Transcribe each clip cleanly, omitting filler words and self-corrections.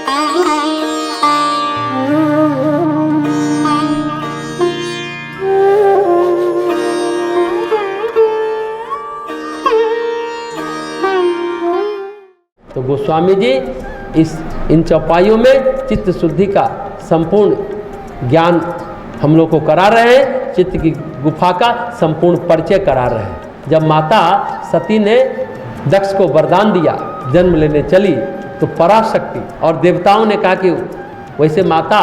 तो गोस्वामी जी इन चौपाइयों में चित्त शुद्धि का संपूर्ण ज्ञान हम लोग को करा रहे हैं, चित्त की गुफा का संपूर्ण परिचय करा रहे हैं। जब माता सती ने दक्ष को वरदान दिया जन्म लेने चली तो पराशक्ति और देवताओं ने कहा कि वैसे माता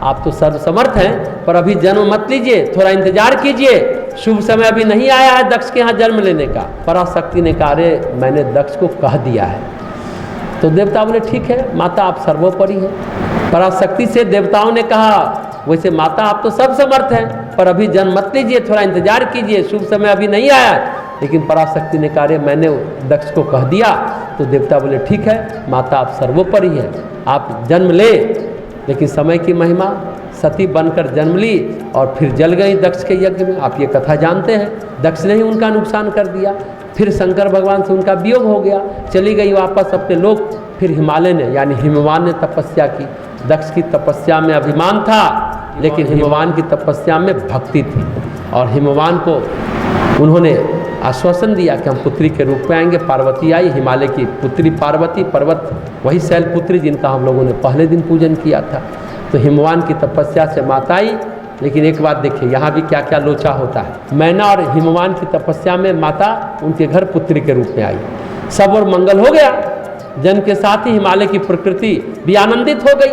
आप तो सर्वसमर्थ हैं पर अभी जन्म मत लीजिए, थोड़ा इंतजार कीजिए, शुभ समय अभी नहीं आया है दक्ष के यहाँ जन्म लेने का। पराशक्ति ने कहा अरे मैंने दक्ष को कह दिया है। तो देवता बोले ठीक है माता आप सर्वोपरि हैं। पराशक्ति से देवताओं ने कहा वैसे माता आप तो सब समर्थ हैं पर अभी जन्म मत लीजिए, थोड़ा इंतजार कीजिए, शुभ समय अभी नहीं आया। लेकिन पराशक्ति ने कहा मैंने दक्ष को कह दिया। तो देवता बोले ठीक है माता आप सर्वोपरि हैं, आप जन्म ले। लेकिन समय की महिमा, सती बनकर जन्म ली और फिर जल गई दक्ष के यज्ञ में। आप ये कथा जानते हैं, दक्ष ने ही उनका नुकसान कर दिया। फिर शंकर भगवान से उनका वियोग हो गया, चली गई वापस अपने लोक। फिर हिमालय ने यानी हिमवान ने तपस्या की। दक्ष की तपस्या में अभिमान था लेकिन हिमवान की तपस्या में भक्ति थी। और हिमवान को उन्होंने आश्वासन दिया कि हम पुत्री के रूप में आएंगे। पार्वती आई, हिमालय की पुत्री पार्वती, पर्वत वही शैलपुत्री जिनका हम लोगों ने पहले दिन पूजन किया था। तो हिमवान की तपस्या से माता आई। लेकिन एक बात देखिए यहाँ भी क्या क्या लोचा होता है। मैना और हिमवान की तपस्या में माता उनके घर पुत्री के रूप में आई, सब और मंगल हो गया। जन्म के साथ ही हिमालय की प्रकृति भी आनंदित हो गई।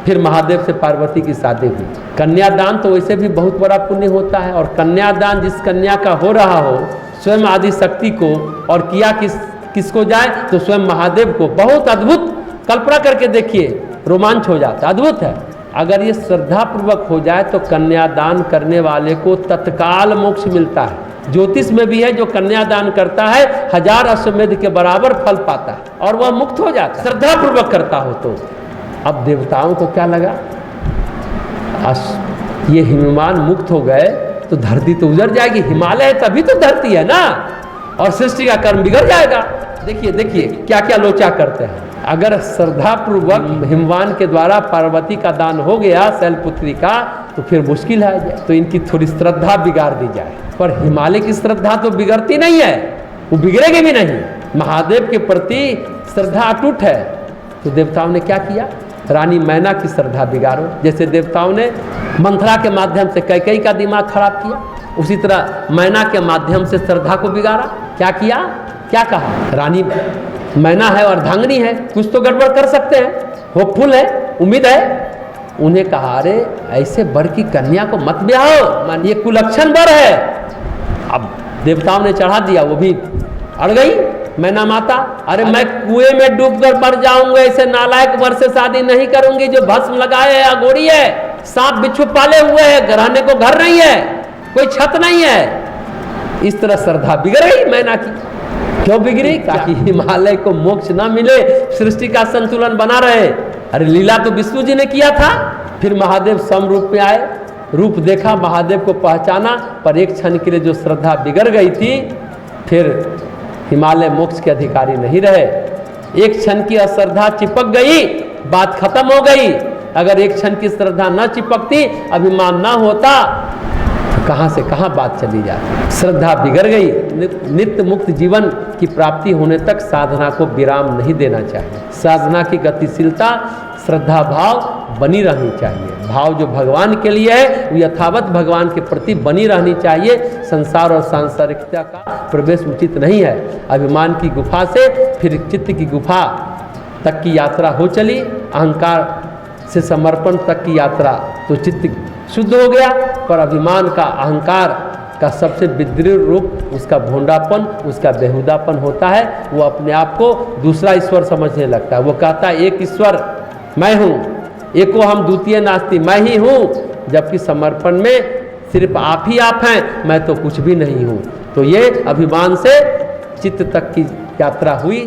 फिर महादेव से पार्वती की शादी हुई। कन्यादान तो वैसे भी बहुत बड़ा पुण्य होता है और कन्यादान जिस कन्या का हो रहा हो स्वयं आदि शक्ति को और किया किसको जाए तो स्वयं महादेव को। बहुत अद्भुत, कल्पना करके देखिए, रोमांच हो जाता, अद्भुत है। अगर ये श्रद्धापूर्वक हो जाए तो कन्यादान करने वाले को तत्काल मोक्ष मिलता है। ज्योतिष में भी है जो कन्यादान करता है 1000 अश्वमेध के बराबर फल पाता है और वह मुक्त हो जाता है, श्रद्धापूर्वक करता हो तो। अब देवताओं को क्या लगा ये हिमवान मुक्त हो गए तो धरती तो उजड़ जाएगी, हिमालय है तभी तो धरती है ना, और सृष्टि का कर्म बिगड़ जाएगा। देखिए देखिए क्या क्या लोचा करते हैं। अगर श्रद्धापूर्वक हिमवान के द्वारा पार्वती का दान हो गया शैलपुत्री का तो फिर मुश्किल है तो इनकी थोड़ी श्रद्धा बिगाड़ दी जाए। पर हिमालय की श्रद्धा तो बिगड़ती नहीं है, वो बिगड़ेगी भी नहीं। महादेव के प्रति श्रद्धा अटूट है। तो देवताओं ने क्या किया, रानी मैना की श्रद्धा बिगाड़ो। जैसे देवताओं ने मंथरा के माध्यम से कैकेयी का दिमाग खराब किया, उसी तरह मैना के माध्यम से श्रद्धा को बिगाड़ा। क्या किया, क्या कहा, रानी मैना है और अर्धांगिनी है, कुछ तो गड़बड़ कर सकते हैं, होपफुल है, उम्मीद है। उन्हें कहा अरे ऐसे वर की कन्या को मत ब्याहो, ये कुलक्षण वर है। अब देवताओं ने चढ़ा दिया, वो भी अड़ गई मैना माता। अरे मैं कुएं में डूबकर मर जाऊंगा, ऐसे नालायक वर से शादी नहीं करूंगी जो भस्म लगाए है, अघोरी है, सांप बिच्छू पाले हुए है, रहने को घर नहीं है, कोई छत नहीं है। इस तरह श्रद्धा बिगड़ गई मैना की। क्यों बिगड़ी, ताकि हिमालय को मोक्ष ना मिले, सृष्टि का संतुलन बना रहे। अरे लीला तो विष्णु जी ने किया था। फिर महादेव सम रूप में आए, रूप देखा, महादेव को पहचाना, पर एक क्षण के लिए जो श्रद्धा बिगड़ गई थी फिर हिमालय मोक्ष के अधिकारी नहीं रहे। एक क्षण की अश्रद्धा चिपक गई, बात खत्म हो गई। अगर एक क्षण की श्रद्धा न चिपकती, अभिमान न होता, तो कहां से कहां बात चली जाती। श्रद्धा बिगड़ गई। नित्य मुक्त जीवन की प्राप्ति होने तक साधना को विराम नहीं देना चाहिए। साधना की गतिशीलता श्रद्धा भाव बनी रहनी चाहिए। भाव जो भगवान के लिए है वो यथावत भगवान के प्रति बनी रहनी चाहिए। संसार और सांसारिकता का प्रवेश उचित नहीं है। अभिमान की गुफा से फिर चित्त की गुफा तक की यात्रा हो चली, अहंकार से समर्पण तक की यात्रा, तो चित्त शुद्ध हो गया। पर अभिमान का, अहंकार का सबसे विद्रूप रूप उसका भोंडापन, उसका बेहुदापन होता है। वो अपने आप को दूसरा ईश्वर समझने लगता है। वो कहता है एक ईश्वर मैं हूँ, एको हम द्वितीय नास्ति, मैं ही हूँ, जबकि समर्पण में सिर्फ आप ही आप हैं, मैं तो कुछ भी नहीं हूँ। तो ये अभिमान से चित्त तक की यात्रा हुई।